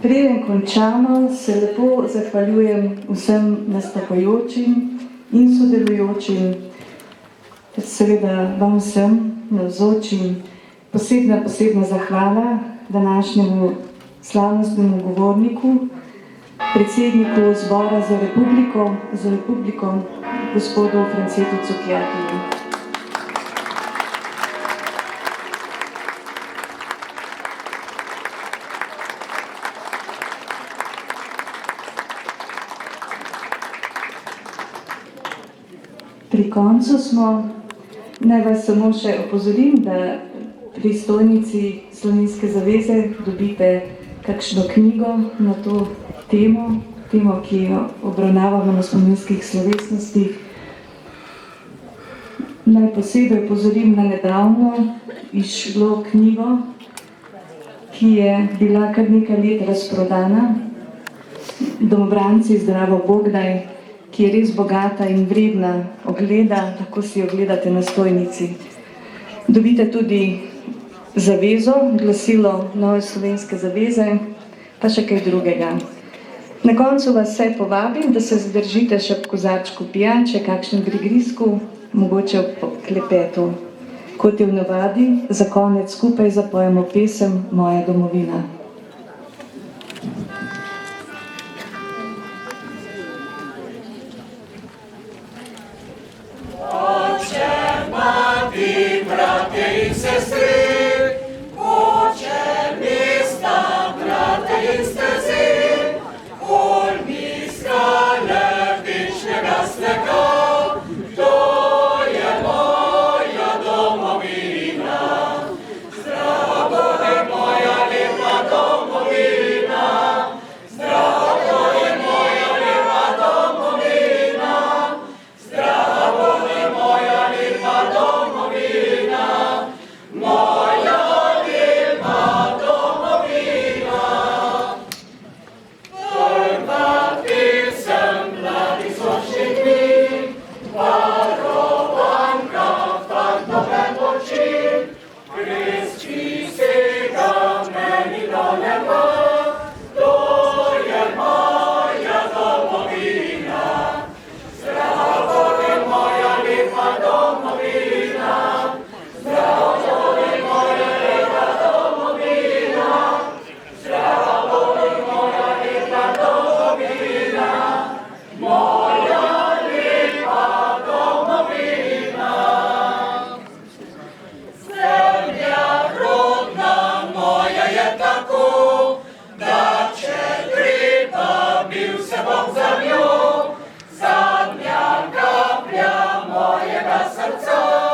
Preden končamo, se lepo zahvaljujem vsem nastopajočim in sodelujočim, ter seveda vam vsem navzočim. Posebna zahvala današnjemu slavnostnemu govorniku, predsedniku Zbora za Republiko, gospodu Francetu Cukjatiju. Pri koncu smo. Naj vas samo še opozorim, da pri stojnici Slovenske zaveze dobite kakšno knjigo na to temo, ki jo obravnavamo na spominskih slovesnostih. Naj posebej opozorim na nedavno izšlo knjigo, ki je bila kar nekaj let razprodana, Domobranci zdravo Bogdaj, ki je res bogata in vredna ogleda, tako si jo gledate na stojnici. Dobite tudi zavezo, glasilo Nove Slovenske zaveze, pa še kaj drugega. Na koncu vas vse povabim, da se zadržite še ob kozarčku pijače, kakšnem grigrisku, mogoče ob klepetu. Kot je v navadi, za konec skupaj zapojemo pesem Moja domovina. Bratje in sestry, oče mesta, brate in stezi, kolmi skale večnega snega, to je moja domovina. Zdravo je moja lepa domovina, zdravo je moja lepa domovina, zdravo je moja lepa domovina. Moja lepa domovina. Prva pesem mladih sončnih dni, varovanka fantove oči, kresti sega meni do neba, to je moja domovina. Zdravo je moja lepa domovina, zdravo je moja lepa domovina, zdravo je moja lepa domovina, moja lepa domovina. Zemlja rodna moja je tako, da če treba, bil se bom za njo, zadnja kaplja mojega srca.